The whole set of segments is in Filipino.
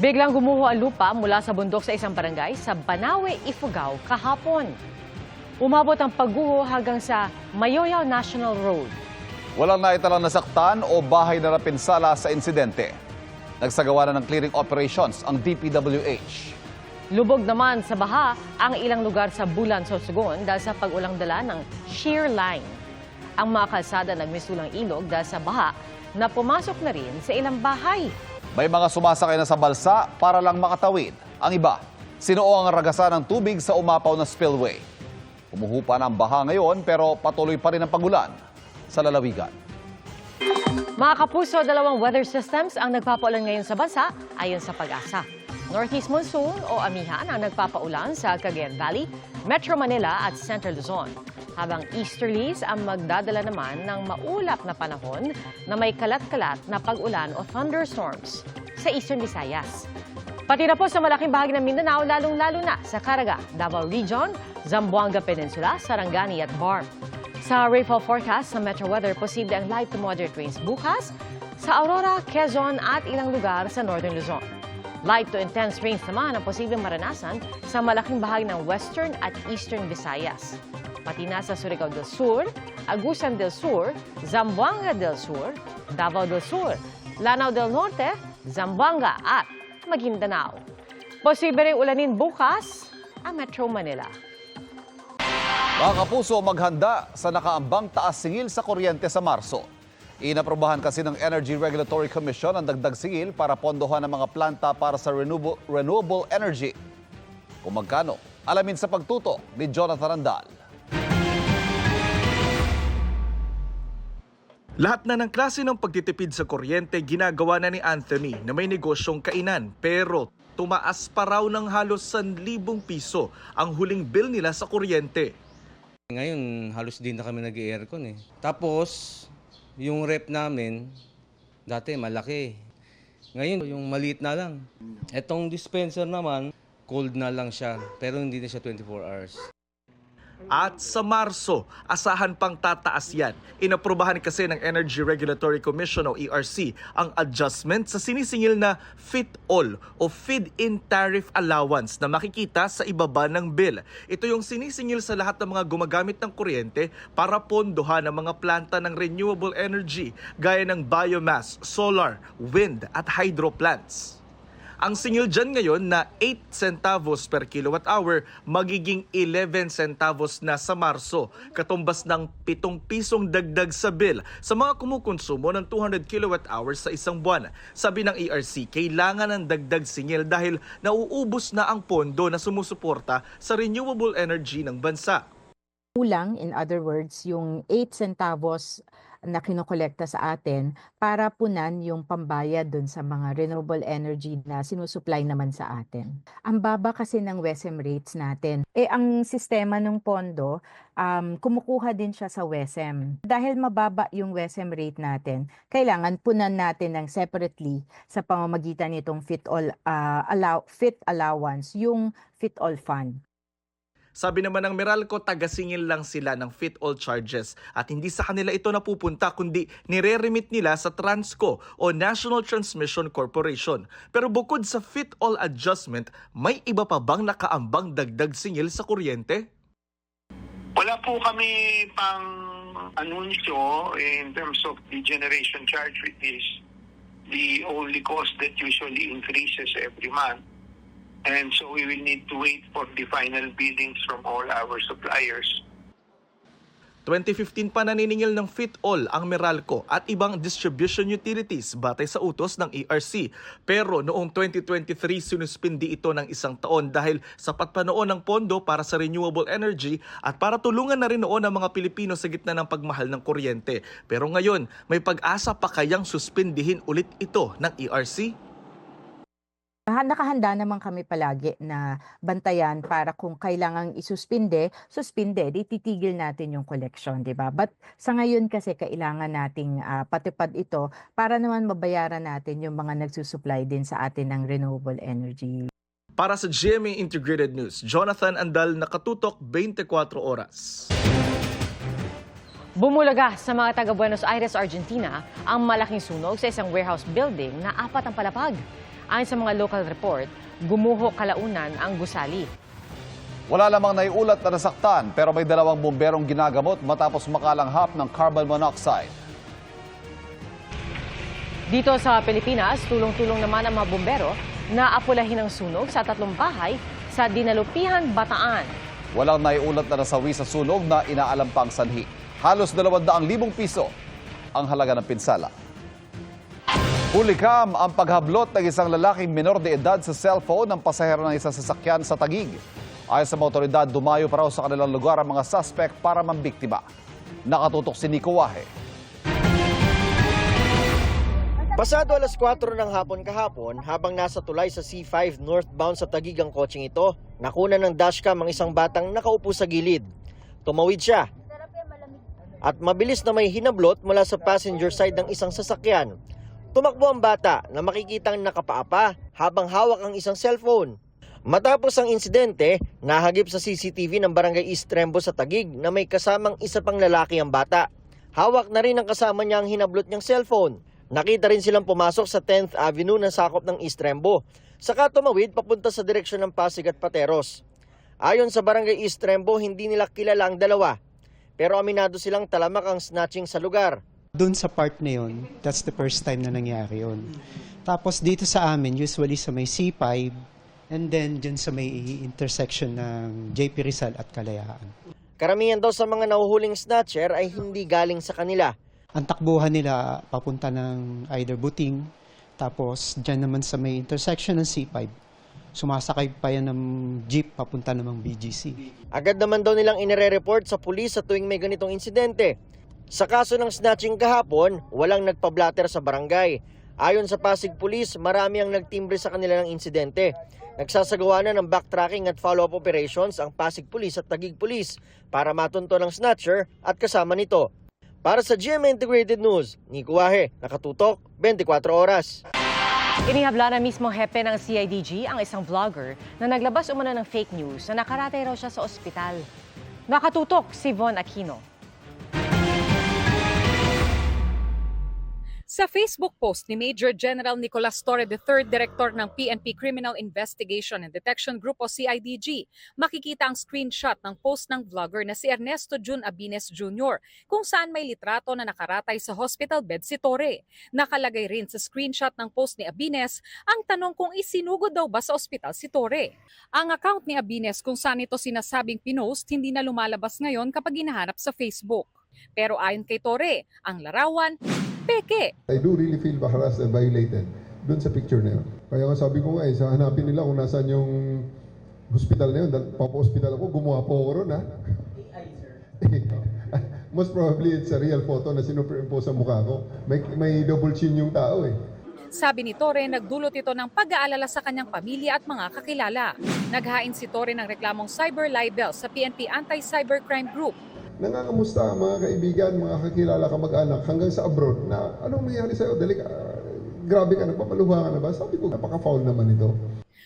Biglang gumuho ang lupa mula sa bundok sa isang barangay sa Banawe, Ifugao kahapon. Umabot ang pagguho hanggang sa Mayoyaw National Road. Walang naitalang nasaktan o bahay na napinsala sa insidente. Nagsagawa na ng clearing operations ang DPWH. Lubog naman sa baha ang ilang lugar sa Bulan, Sorsogon dahil sa pag-ulang dala ng shear line. Ang mga kalsada nagmisulang ilog dahil sa baha na pumasok na rin sa ilang bahay. May mga sumasakay na sa balsa para lang makatawid. Ang iba, sinuo ang ragasan ng tubig sa umapaw na spillway. Umuhupa na ang baha ngayon pero patuloy pa rin ang pagulan sa lalawigan. Mga kapuso, dalawang weather systems ang nagpapaulan ngayon sa bansa ayon sa Pag-asa. Northeast monsoon o amihan ang nagpapaulan sa Cagayan Valley, Metro Manila at Central Luzon. Habang easterlies ang magdadala naman ng maulap na panahon na may kalat-kalat na pag-ulan o thunderstorms sa Eastern Visayas. Pati na po sa malaking bahagi ng Mindanao, lalong-lalo na sa Caraga, Davao Region, Zamboanga Peninsula, Sarangani at Barm. Sa rainfall forecast sa Metro Weather, posible ang light to moderate rains bukas sa Aurora, Quezon at ilang lugar sa Northern Luzon. Light to intense rains naman ang posibleng maranasan sa malaking bahagi ng Western at Eastern Visayas. Pati na sa Surigao del Sur, Agusan del Sur, Zamboanga del Sur, Davao del Sur, Lanao del Norte, Zamboanga at Maguindanao. Posible rin ulanin bukas ang Metro Manila. Mga kapuso, maghanda sa nakaambang taas singil sa kuryente sa Marso. Inaprobahan kasi ng Energy Regulatory Commission ang dagdag singil para pondohan ng mga planta para sa renewable energy. Kung magkano, alamin sa pagtuto ni Jonathan Andal. Lahat na ng klase ng pagtitipid sa kuryente ginagawa na ni Anthony na may negosyong kainan. Pero tumaas pa raw ng halos 1,000 piso ang huling bill nila sa kuryente. Ngayon, halos din na kami nag-aircon eh. Tapos, yung rep namin, dati malaki. Ngayon, yung maliit na lang. Etong dispenser naman, cold na lang siya, pero hindi na siya 24 hours. At sa Marso, asahan pang tataas yan. Inaprobahan kasi ng Energy Regulatory Commission o ERC ang adjustment sa sinisingil na FIT-all o Feed-in Tariff Allowance na makikita sa ibaba ng bill. Ito yung sinisingil sa lahat ng mga gumagamit ng kuryente para pondohan ang mga planta ng renewable energy gaya ng biomass, solar, wind at hydro plants. Ang singil dyan ngayon na 8 centavos per kilowatt hour magiging 11 centavos na sa Marso, katumbas ng 7 pisong dagdag sa bill sa mga kumukonsumo ng 200 kilowatt hours sa isang buwan. Sabi ng ERC, kailangan ng dagdag singil dahil nauubos na ang pondo na sumusuporta sa renewable energy ng bansa. Kulang, in other words, yung 8 centavos na kinokolekta sa atin para punan yung pambayad dun sa mga renewable energy na sinusupply naman sa atin. Ang baba kasi ng WESM rates natin. Ang sistema ng pondo, kumukuha din siya sa WESM. Dahil mababa yung WESM rate natin, kailangan punan natin ng separately sa pamamagitan nitong FIT allowance, yung FIT-all fund. Sabi naman ng Meralco, tagasingil lang sila ng FIT-all charges at hindi sa kanila ito napupunta kundi nire-remit nila sa Transco o National Transmission Corporation. Pero bukod sa FIT-all adjustment, may iba pa bang nakaambang dagdag singil sa kuryente? Wala po kami pang anunsyo in terms of the generation charge, which is the only cost that usually increases every month. And so we will need to wait for the final billings from all our suppliers. 2015 pa naniningil ng FIT-all ang Meralco at ibang distribution utilities batay sa utos ng ERC. Pero noong 2023 sinuspindi ito ng 1 taon dahil sapat pa noon ang pondo para sa renewable energy at para tulungan na rin noon ang mga Pilipino sa gitna ng pagmahal ng kuryente. Pero ngayon, may pag-asa pa kayang suspindihin ulit ito ng ERC? Nakahanda naman kami palagi na bantayan para kung kailangang suspinde, titigil natin yung collection, di ba? But sa ngayon kasi kailangan nating patupad ito para naman mabayaran natin yung mga nagsusupply din sa atin ng renewable energy. Para sa GMA Integrated News, Jonathan Andal, nakatutok 24 oras. Bumulaga sa mga taga Buenos Aires, Argentina, ang malaking sunog sa isang warehouse building na 4 ang palapag. Ayon sa mga local report, gumuho kalaunan ang gusali. Wala lamang naiulat na nasaktan pero may 2 bomberong ginagamot matapos makalanghap ng carbon monoxide. Dito sa Pilipinas, tulong-tulong naman ang mga bombero na apulahin ang sunog sa 3 bahay sa Dinalupihan, Bataan. Walang naiulat na nasawi sa sunog na inaalam pang sanhi. Halos 200,000 piso ang halaga ng pinsala. Hulikam ang paghablot ng isang lalaking menor de edad sa cellphone ng pasahero ng isang sasakyan sa Taguig. Ayon sa mga otoridad, dumayo pa raw sa kanilang lugar ang mga suspect para mambiktima. Nakatutok si Nico Wahe. Pasado alas 4 ng hapon kahapon, habang nasa tulay sa C5 northbound sa Taguig ang kotseng ito, nakuna ng dashcam ang isang batang nakaupo sa gilid. Tumawid siya at mabilis na may hinablot mula sa passenger side ng isang sasakyan. Tumakbo ang bata na makikitang nakapaapa habang hawak ang isang cellphone. Matapos ang insidente, nahagip sa CCTV ng Barangay East Trembo sa Taguig na may kasamang isa pang lalaki ang bata. Hawak na rin ang kasama niya ang hinablot niyang cellphone. Nakita rin silang pumasok sa 10th Avenue na sakop ng East Trembo. Saka tumawid papunta sa direksyon ng Pasig at Pateros. Ayon sa Barangay East Trembo, hindi nila kilala ang dalawa. Pero aminado silang talamak ang snatching sa lugar. Doon sa part na yun, that's the first time na nangyari yun. Tapos dito sa amin, usually sa may C5, and then dyan sa may intersection ng JP Rizal at Kalayaan. Karamihan daw sa mga nahuhuling snatcher ay hindi galing sa kanila. Ang takbuhan nila papunta ng either Buting, tapos dyan naman sa may intersection ng C5, sumasakay pa yan ng jeep papunta namang BGC. Agad naman daw nilang inire-report sa pulis sa tuwing may ganitong insidente. Sa kaso ng snatching kahapon, walang nagpa-blatter sa barangay. Ayon sa Pasig Police, marami ang nagtimbre sa kanila ng insidente. Nagsasagawa na ng backtracking at follow-up operations ang Pasig Police at Taguig Police para matunto ng snatcher at kasama nito. Para sa GMA Integrated News, Nico Wahe, nakatutok, 24 oras. Inihabla na mismo hepe ng CIDG ang isang vlogger na naglabas umano ng fake news na nakaratay raw siya sa ospital. Nakatutok si Von Aquino. Sa Facebook post ni Major General Nicolas Torre III, Director ng PNP Criminal Investigation and Detection Group o CIDG, makikita ang screenshot ng post ng vlogger na si Ernesto Jun Abines Jr. kung saan may litrato na nakaratay sa hospital bed si Torre. Nakalagay rin sa screenshot ng post ni Abines ang tanong kung isinugod daw ba sa ospital si Torre. Ang account ni Abines kung saan ito sinasabing pinost hindi na lumalabas ngayon kapag hinahanap sa Facebook. Pero ayon kay Torre, ang larawan, peke. I do really feel harassed and violated doon sa picture na yun. Kaya nga sabi ko nga sa hanapin nila kung nasaan yung hospital na yun. Papa-hospital ako, gumawa po ako ron, ha? AI, sir. Most probably it's a real photo na sinuperimpose sa mukha ko. May double chin yung tao, eh. Sabi ni Torre, nagdulot ito ng pag-aalala sa kanyang pamilya at mga kakilala. Naghain si Torre ng reklamong cyber libel sa PNP Anti-Cybercrime Group. Nangangamusta ang mga kaibigan, mga kakilala, kamag-anak hanggang sa abroad na anong nangyari sa'yo? Dali ka, grabe ka, nagpapaluha ka na ba? Sabi ko, napaka-foul naman ito.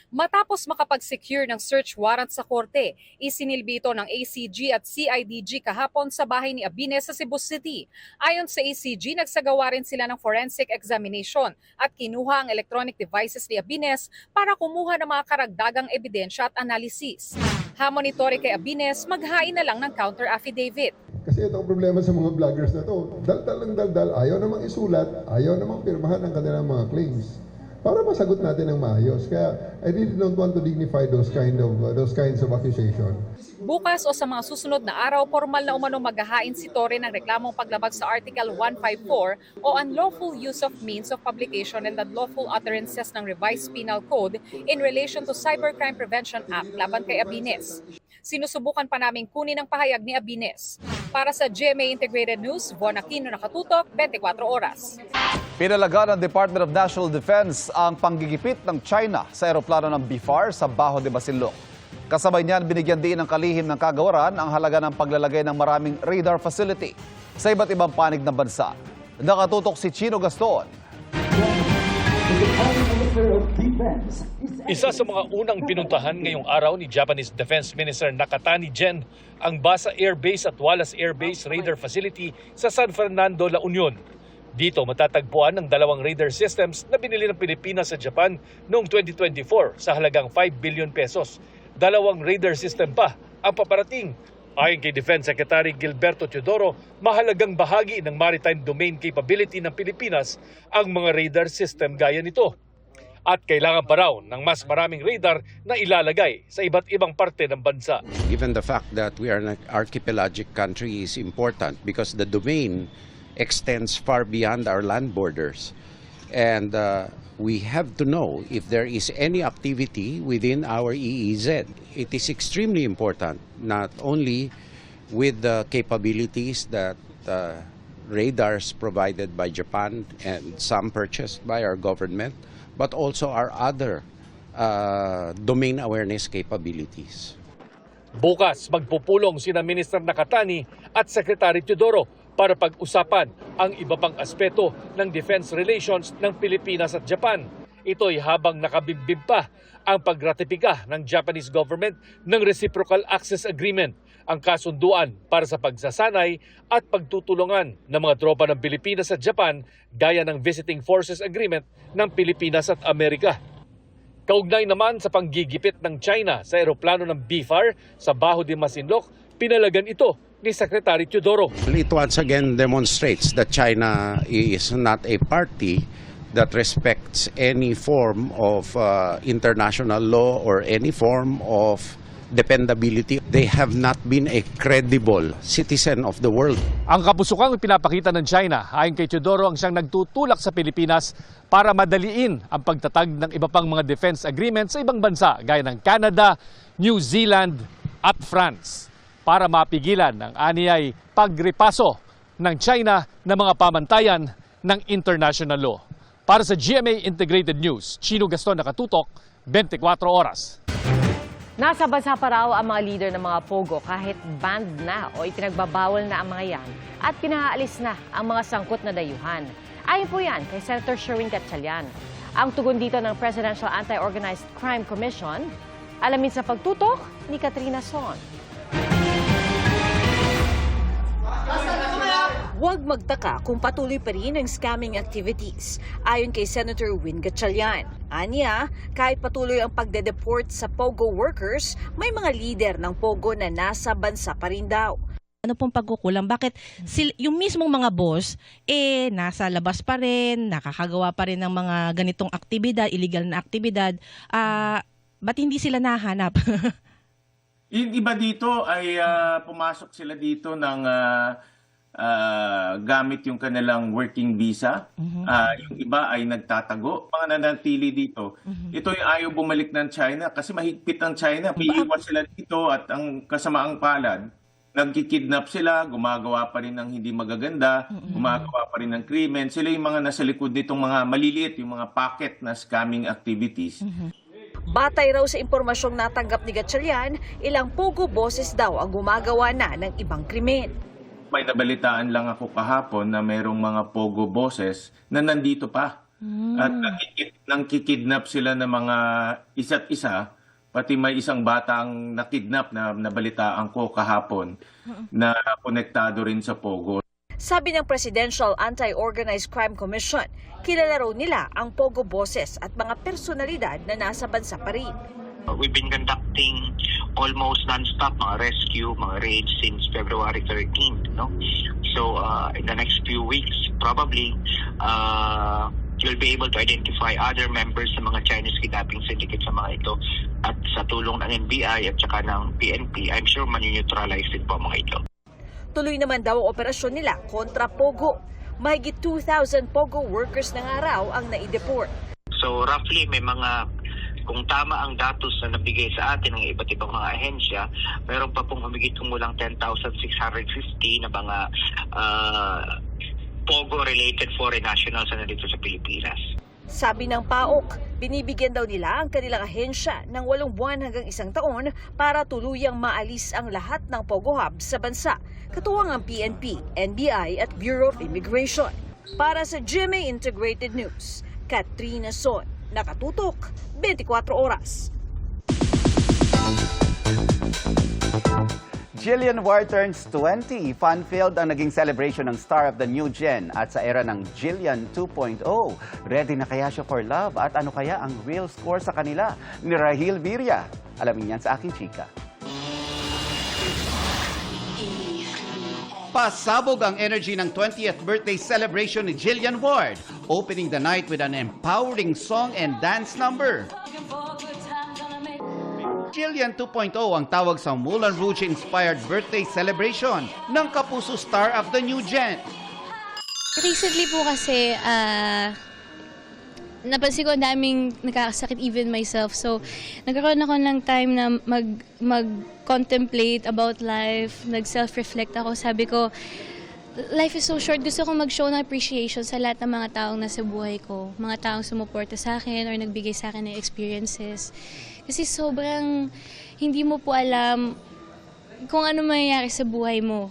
Matapos makapag-secure ng search warrant sa korte, isinilbi ito ng ACG at CIDG kahapon sa bahay ni Abines sa Cebu City. Ayon sa ACG, nagsagawa rin sila ng forensic examination at kinuha ang electronic devices ni Abines para kumuha ng mga karagdagang ebidensya at analysis. Hamon ni Torre kay Abines, maghain na lang ng counter affidavit. Kasi ito ang problema sa mga vloggers na to. Daldal, ayaw namang isulat, ayaw namang pirmahan ang kanilang mga claims para masagot natin ng maayos. Kaya I really don't want to dignify those kinds of accusation. Bukas o sa mga susunod na araw, formal na umanong maghahain si Torre ng reklamong paglabag sa Article 154 o unlawful use of means of publication and unlawful utterances ng Revised Penal Code in relation to Cybercrime Prevention Act laban kay Abines. Sinusubukan pa naming kunin ang pahayag ni Abines. Para sa GMA Integrated News, Von Aquino, nakatutok, 24 oras. Pinalaga ng Department of National Defense ang panggigipit ng China sa eroplano ng BFAR sa Bajo de Masinloc. Kasabay niyan, binigyan din ng kalihim ng kagawaran ang halaga ng paglalagay ng maraming radar facility sa iba't ibang panig ng bansa. Nakatutok si Chino Gaston. Isa sa mga unang pinuntahan ngayong araw ni Japanese Defense Minister Nakatani Gen ang Basa Air Base at Wallace Air Base Radar Facility sa San Fernando, La Union. Dito matatagpuan ang dalawang radar systems na binili ng Pilipinas sa Japan noong 2024 sa halagang 5 billion pesos. Dalawang radar system pa ang paparating. Ayon kay Defense Secretary Gilberto Teodoro, mahalagang bahagi ng maritime domain capability ng Pilipinas ang mga radar system gaya nito. At kailangan pa raw ng mas maraming radar na ilalagay sa iba't ibang parte ng bansa. Given the fact that we are an archipelagic country is important because the domain extends far beyond our land borders. And we have to know if there is any activity within our EEZ. It is extremely important, not only with the capabilities that radars provided by Japan and some purchased by our government, but also our other domain awareness capabilities. Bukas magpupulong sina Minister Nakatani at Secretary Teodoro para pag-usapan ang iba pang aspeto ng defense relations ng Pilipinas at Japan. Ito'y habang nakabimbib pa ang pagratipika ng Japanese government ng Reciprocal Access Agreement, ang kasunduan para sa pagsasanay at pagtutulungan ng mga tropa ng Pilipinas at Japan gaya ng Visiting Forces Agreement ng Pilipinas at Amerika. Kaugnay naman sa panggigipit ng China sa eroplano ng BFAR sa Bajo de Masinloc, pinalagan ito ni Secretary Teodoro. It once again demonstrates that China is not a party that respects any form of international law or any form of dependability. They have not been a credible citizen of the world. Ang kabusukang pinapakita ng China ayon kay Teodoro ang siyang nagtutulak sa Pilipinas para madaliin ang pagtatag ng iba pang mga defense agreements sa ibang bansa gaya ng Canada, New Zealand at France para mapigilan ng aniyay pagripaso ng China ng mga pamantayan ng international law. Para sa GMA Integrated News, Chino Gaston nakatutok, 24 oras. Nasa bansa pa raw ang mga leader ng mga pogo kahit banned na o ipinagbabawal na ang mga yan at pinaalis na ang mga sangkot na dayuhan. Ayon po yan kay Senator Sherwin Gatchalian. Ang tugon dito ng Presidential Anti-Organized Crime Commission, alamin sa pagtutok ni Katrina Son. Huwag magtaka kung patuloy pa rin ang scamming activities, ayon kay Senator Win Gatchalian. Anya, kahit patuloy ang pagde-deport sa POGO workers, may mga lider ng POGO na nasa bansa pa rin daw. Ano pong pagkukulang? Bakit yung mismong mga boss, nasa labas pa rin, nakakagawa pa rin ng mga ganitong aktibidad, illegal na aktibidad, ba't hindi sila nahanap? Yung iba dito ay pumasok sila dito ng gamit yung kanilang working visa. Yung iba ay nagtatago. Mga nanatili dito. Ito yung ayaw bumalik ng China kasi mahigpit ang China. Piiwas sila dito at ang kasamaang palad, nagkikidnap sila, gumagawa pa rin ng hindi magaganda, gumagawa pa rin ng krimen. Sila yung mga nasa likod nitong mga maliliit, yung mga pocket na scamming activities. Batay raw sa impormasyong natanggap ni Gatchalian, ilang POGO bosses daw ang gumagawa na ng ibang krimen. May nabalitaan lang ako kahapon na mayroong mga POGO bosses na nandito pa. At nangkikidnap sila ng mga isa't isa. Pati may isang batang nakidnap na nabalitaan ko kahapon na konektado rin sa POGO. Sabi ng Presidential Anti-Organized Crime Commission, kilala raw nila ang POGO bosses at mga personalidad na nasa bansa pa rin. We've been conducting almost non-stop mga rescue, mga raids since February 13th. No? So in the next few weeks, probably you'll be able to identify other members sa mga Chinese kidnapping syndicate sa mga ito. At sa tulong ng NBI at saka ng PNP, I'm sure man-neutralize din po mga ito. Tuloy naman daw ang operasyon nila kontra POGO. Mahigit 2,000 POGO workers ng araw ang naideport. So roughly may mga, kung tama ang datos na nabigay sa atin ng iba't ibang mga ahensya, meron pa pong humigit kumulang 10,650 na mga POGO-related foreign nationals na nandito sa Pilipinas. Sabi ng PAOK, binibigyan daw nila ang kanilang ahensya ng 8 buwan hanggang 1 taon para tuluyang maalis ang lahat ng POGO hubs sa bansa, katuwang ang PNP, NBI at Bureau of Immigration. Para sa GMA Integrated News, Katrina Son. Nakatutok, 24 oras. Jillian Ward turns 20. Fun-filled ang naging celebration ng star of the new gen at sa era ng Jillian 2.0. Ready na kaya siya for love? At ano kaya ang real score sa kanila ni Rahil Viria? Alamin yan sa aking chika. Pasabog ang energy ng 20th birthday celebration ni Jillian Ward, opening the night with an empowering song and dance number. Jillian 2.0 ang tawag sa Moulin Rouge-inspired birthday celebration ng kapuso star of the new gen. Recently po kasi, napansin ko ang daming nakakasakit, even myself. So, nagkaroon ako ng time na mag-contemplate about life, nag-self-reflect ako. Sabi ko, life is so short. Gusto kong mag-show ng appreciation sa lahat ng mga taong nasa buhay ko. Mga taong sumuporta sa akin or nagbigay sa akin ng experiences. Kasi sobrang hindi mo po alam kung ano mangyayari sa buhay mo.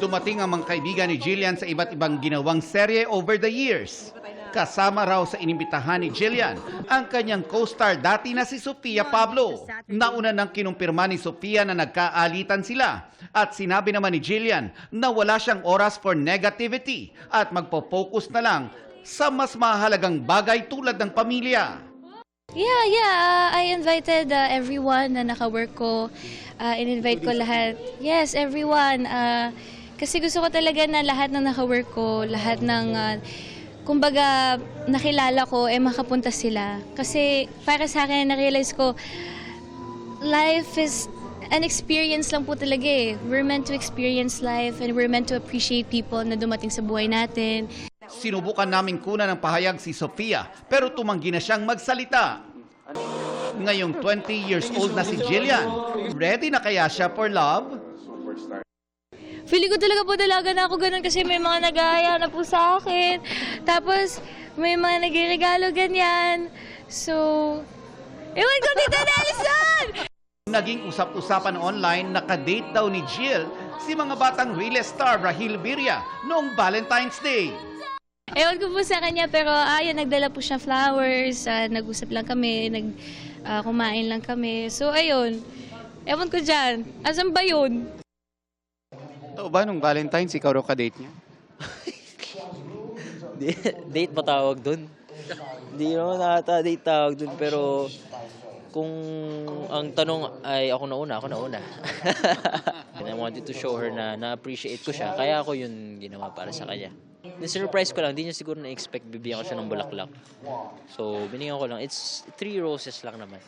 Dumating ang mga kaibigan ni Jillian sa iba't ibang ginawang serye over the years. Kasama raw sa inimbitahan ni Jillian ang kanyang co-star dati na si Sofia Pablo. Nauna nang kinumpirma ni Sofia na nagkaalitan sila at sinabi naman ni Jillian na wala siyang oras for negativity at magpo-focus na lang sa mas mahalagang bagay tulad ng pamilya. Yeah. I invited everyone na naka-work ko. In-invite ko lahat. Yes, everyone. Kasi gusto ko talaga na lahat ng naka-work ko, lahat ng kumbaga nakilala ko, makapunta sila. Kasi para sa akin, na-realize ko, life is an experience lang po talaga eh. We're meant to experience life and we're meant to appreciate people na dumating sa buhay natin. Sinubukan naming kunan ng pahayag si Sofia pero tumanggi na siyang magsalita. Ngayong 20 years old na si Jillian, ready na kaya siya for love? Feeling ko talaga po na ako ganun kasi may mga nag-aaya na po sa akin. Tapos may mga nagregalo ganyan. So, ewan ko Tita Nelson! Naging usap-usapan online, nakadate daw ni Jill si mga batang realist star Rahil Viria noong Valentine's Day. Ewan ko po sa kanya pero ayun, nagdala po siya flowers, nag-usap lang kami, kumain lang kami. So ayun, ewan ko dyan, asan ba yun? Ito ba nung Valentine's, ikaw raw ka-date niya? Date pa tawag dun? Hindi naman date tawag dun pero kung ang tanong ay ako nauna. And I wanted to show her na na-appreciate ko siya, kaya ako yun ginawa para sa kanya. Surprise ko lang, hindi niya siguro na-expect bibigyan ko siya ng bulaklak. So, binigyan ko lang. It's 3 roses lang naman.